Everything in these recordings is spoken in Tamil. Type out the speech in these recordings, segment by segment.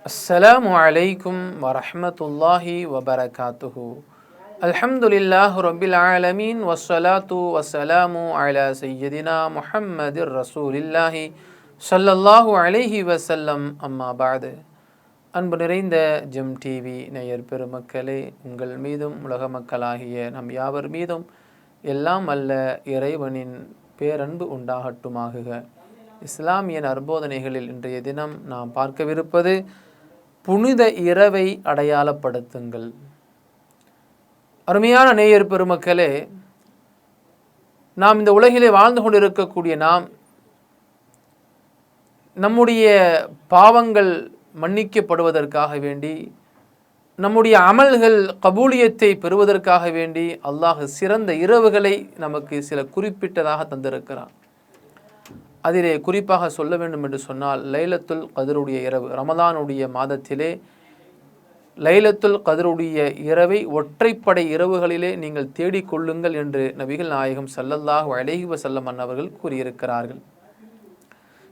அஸ்ஸலாமு அலைக்கும் வரஹ்மத்துல்லாஹி வபரகாத்துஹு. அல்ஹம்துலில்லாஹி ரப்பில் ஆலமீன் வஸ்ஸலாத்து வஸ்ஸலாமு அலா சய்யிதினா முஹம்மதிர் ரசூலில்லாஹி ஸல்லல்லாஹு அலைஹி வஸல்லம். அம்மா பஅது. அன்பு நிறைந்த ஜெம் டிவி நேயர் பெருமக்களே, உங்கள் மீதும் உலக மக்களாகிய நம் யாவர் மீதும் எல்லாம் அல்ல இறைவனின் பேரன்பு உண்டாகட்டுமாகுக. இஸ்லாமிய நற்போதனைகளில் இன்றைய தினம் நாம் பார்க்கவிருப்பது புனித இரவை அடையாளப்படுத்துங்கள். அருமையான நேயர் பெருமக்களே, நாம் இந்த உலகிலே வாழ்ந்து கொண்டிருக்கக்கூடிய நாம் நம்முடைய பாவங்கள் மன்னிக்கப்படுவதற்காக வேண்டி, நம்முடைய அமல்கள் கபூலியத்தை பெறுவதற்காக வேண்டி அல்லாஹ் சிறந்த இரவுகளை நமக்கு சில குறிப்பிட்டதாக தந்திருக்கிறான். அதிலே குறிப்பாக சொல்ல வேண்டும் என்று சொன்னால் லைலத்துல் கதருடைய இரவு. ரமலானுடைய மாதத்திலே லைலத்துல் கதருடைய இரவை ஒற்றைப்படை இரவுகளிலே நீங்கள் தேடிக்கொள்ளுங்கள் என்று நபிகள் நாயகம் ஸல்லல்லாஹு அலைஹி வஸல்லம் அவர்கள் கூறியிருக்கிறார்கள்.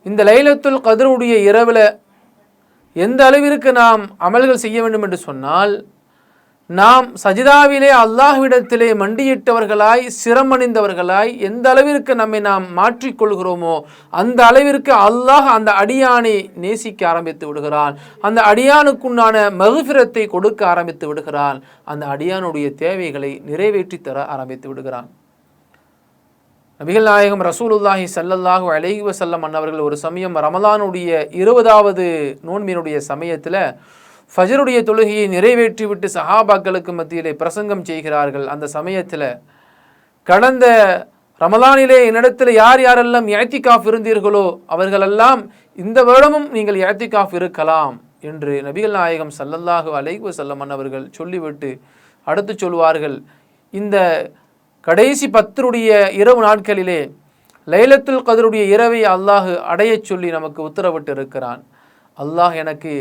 இந்த லைலத்துல் கதருடைய இரவில் எந்த அளவிற்கு நாம் அமல்கள் செய்ய வேண்டும் என்று சொன்னால், நாம் சஜிதாவிலே அல்லாஹ்விடத்திலே மண்டியிட்டவர்களாய் சிரமணிந்தவர்களாய் எந்த அளவிற்கு நம்மை நாம் மாற்றிக்கொள்கிறோமோ அந்த அளவிற்கு அல்லாஹ் அந்த அடியானை நேசிக்க ஆரம்பித்து விடுகிறான். அந்த அடியானுக்குண்டான மக்ஃபிரத்தை கொடுக்க ஆரம்பித்து விடுகிறான். அந்த அடியானுடைய தேவைகளை நிறைவேற்றி தர ஆரம்பித்து விடுகிறான். நபிகள் நாயகம் ரசூலுல்லாஹி ஸல்லல்லாஹு அலைஹி வஸல்லம் அவர்கள் ஒரு சமயம் ரமலானுடைய 20வது நோன்பினுடைய சமயத்தில் ஃபஜருடைய தொழுகையை நிறைவேற்றிவிட்டு சஹாபாக்களுக்கு மத்தியிலே பிரசங்கம் செய்கிறார்கள். அந்த சமயத்தில், கடந்த ரமலானிலே என்னிடத்தில் யார் யாரெல்லாம் இஅ்திகாஃப் இருந்தீர்களோ அவர்களெல்லாம் இந்த வருடமும் நீங்கள் இஅ்திகாஃப் இருக்கலாம் என்று நபிகள் நாயகம் ஸல்லல்லாஹு அலைஹி வஸல்லம் அவர்கள் சொல்லிவிட்டு அடுத்து சொல்வார்கள், இந்த கடைசி 10 இரவு நாட்களிலே லைலத்துல் கதருடைய இரவை அல்லாஹ் அடையச் சொல்லி நமக்கு உத்தரவிட்டு இருக்கிறான். அல்லாஹ் எனக்கு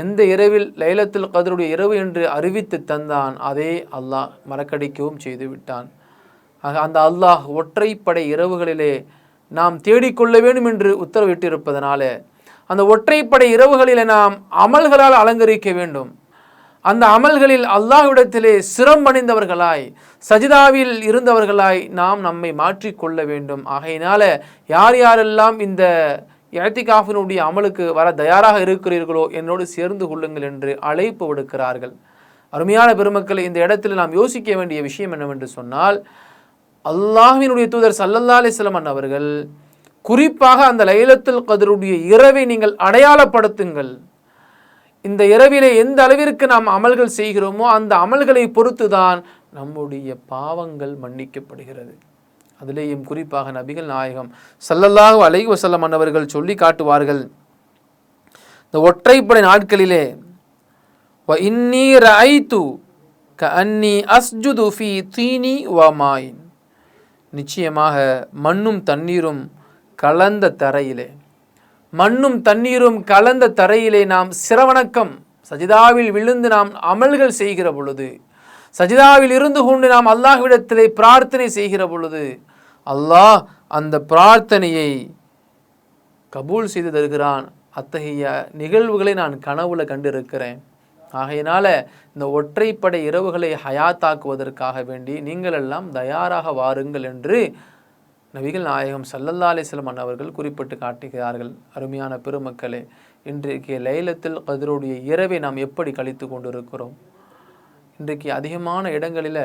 எந்த இரவில் லைலத்துல் கதருடைய இரவு என்று அறிவித்து தந்தான், அதே அல்லாஹ் மறக்கடிக்கவும் செய்து விட்டான். ஆக அந்த அல்லாஹ் ஒற்றைப்படை இரவுகளிலே நாம் தேடிக்கொள்ள வேண்டும் என்று உத்தரவிட்டிருப்பதனால அந்த ஒற்றைப்படை இரவுகளிலே நாம் அமல்களால் அலங்கரிக்க வேண்டும். அந்த அமல்களில் அல்லாஹ்விடத்திலே சிரமணிந்தவர்களாய் சஜிதாவில் இருந்தவர்களாய் நாம் நம்மை மாற்றிக்கொள்ள வேண்டும். ஆகையினால யார் யாரெல்லாம் இந்த இஅ்திகாஃபினுடைய அமலுக்கு வர தயாராக இருக்கிறீர்களோ என்னோடு சேர்ந்து கொள்ளுங்கள் என்று அழைப்பு விடுக்கிறார்கள். அருமையான பெருமக்களை, இந்த இடத்தில் நாம் யோசிக்க வேண்டிய விஷயம் என்னவென்று சொன்னால், அல்லாஹ்வினுடைய தூதர் ஸல்லல்லாஹு அலைஹி வஸல்லம் அவர்கள் குறிப்பாக அந்த லைலத்துல் கதருடைய இரவை நீங்கள் அடையாளப்படுத்துங்கள். இந்த இரவிலே எந்த அளவிற்கு நாம் அமல்கள் செய்கிறோமோ அந்த அமல்களை பொறுத்து தான் நம்முடைய பாவங்கள் மன்னிக்கப்படுகிறது. அதிலேயும் குறிப்பாக நபிகள் நாயகம் ஸல்லல்லாஹு அலைஹி வஸல்லம் அவர்கள் சொல்லி காட்டுவார்கள், இந்த ஒற்றைப்படை நாட்களிலே வ இன்னி ரஅய்து கஅன்னி அஸ்ஜுது ஃபீ தீனி வ மாயின், நிச்சயமாக மண்ணும் தண்ணீரும் கலந்த தரையிலே, மண்ணும் தண்ணீரும் கலந்த தரையிலே நாம் சிரவணக்கம் சஜிதாவில் விழுந்து நாம் அமல்கள் செய்கிற பொழுது, சஜிதாவில் இருந்து கொண்டு நாம் அல்லாஹ்விடத்திலே பிரார்த்தனை செய்கிற பொழுது அல்லாஹ் அந்த பிரார்த்தனையை கபூல் செய்து தருகிறான். அத்தகைய நிகழ்வுகளை நான் கனவுல கண்டிருக்கிறேன். ஆகையினால இந்த ஒற்றைப்படை இரவுகளை ஹயாத்தாக்குவதற்காக வேண்டி நீங்கள் எல்லாம் தயாராக வாருங்கள் என்று நபிகள் நாயகம் ஸல்லல்லாஹு அலைஹி வஸல்லம் அவர்கள் குறிப்பிட்டு காட்டுகிறார்கள். அருமையான பெருமக்களே, இன்றைக்கு லைலத்துல் கதருடைய இரவை நாம் எப்படி கழித்து கொண்டிருக்கிறோம்? இன்றைக்கு அதிகமான இடங்களில்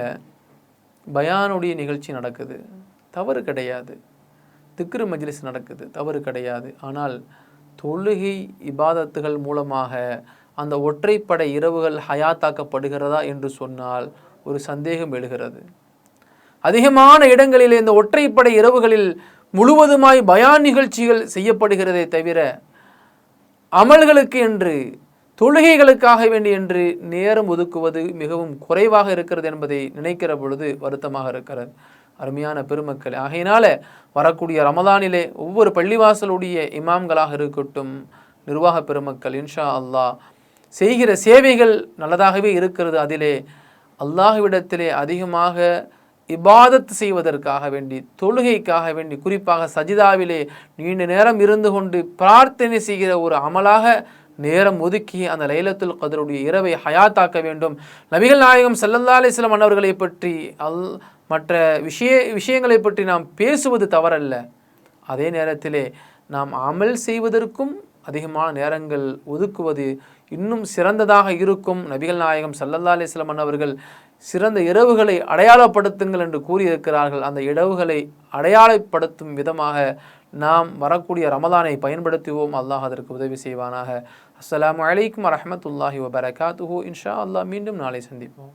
பயானுடைய நிகழ்ச்சி நடக்குது, தவறு கிடையாது. திக்ரு மஜ்லிஸ் நடக்குது, தவறு கிடையாது. ஆனால் தொழுகை இபாதத்துகள் மூலமாக அந்த ஒற்றைப்படை இரவுகள் ஹயாத்தாக்கப்படுகிறதா என்று சொன்னால் ஒரு சந்தேகம் எழுகிறது. அதிகமான இடங்களில் இந்த ஒற்றைப்படை இரவுகளில் முழுவதுமாய் பயான் நிகழ்ச்சிகள் செய்யப்படுகிறதே தவிர அமல்களுக்கு என்று, தொழுகைகளுக்காக வேண்டி என்று நேரம் ஒதுக்குவது மிகவும் குறைவாக இருக்கிறது என்பதை நினைக்கிற பொழுது வருத்தமாக இருக்கிறது. அருமையான பெருமக்கள், ஆகையினால வரக்கூடிய ரமலானிலே ஒவ்வொரு பள்ளிவாசலுடைய இமாம்களாக இருக்கட்டும், நிர்வாக பெருமக்கள், இன்ஷா அல்லாஹ் செய்கிற சேவைகள் நல்லதாகவே இருக்கிறது. அதிலே அல்லாஹ்விடத்திலே அதிகமாக இபாதத் செய்வதற்காக வேண்டி, தொழுகைக்காக வேண்டி, குறிப்பாக சஜிதாவிலே நீண்ட நேரம் இருந்து கொண்டு பிரார்த்தனை செய்கிற ஒரு அமலாக நேரம் ஒதுக்கி அந்த லைலத்துல் கத்ருடைய இரவை ஹயாத்தாக்க வேண்டும். நபிகள் நாயகம் ஸல்லல்லாஹு அலைஹி வஸல்லம் அவர்களை பற்றி மற்ற விஷயங்களை பற்றி நாம் பேசுவது தவறல்ல. அதே நேரத்திலே நாம் அமல் செய்வதற்கும் அதிகமான நேரங்கள் ஒதுக்குவது இன்னும் சிறந்ததாக இருக்கும். நபிகள் நாயகம் ஸல்லல்லாஹு அலைஹி வஸல்லம் அவர்கள் சிறந்த இரவுகளை அடையாளப்படுத்துங்கள் என்று கூறியிருக்கிறார்கள். அந்த இரவுகளை அடையாளப்படுத்தும் விதமாக நாம் வரக்கூடிய ரமலானை பயன்படுத்துவோம். அல்லாஹ் அதற்கு உதவி செய்வானாக. அஸ்ஸலாமு அலைக்கும் வரஹ்மத்துல்லாஹி வபரகாத்துஹு. இன்ஷா அல்லாஹ் மீண்டும் நாளை சந்திப்போம்.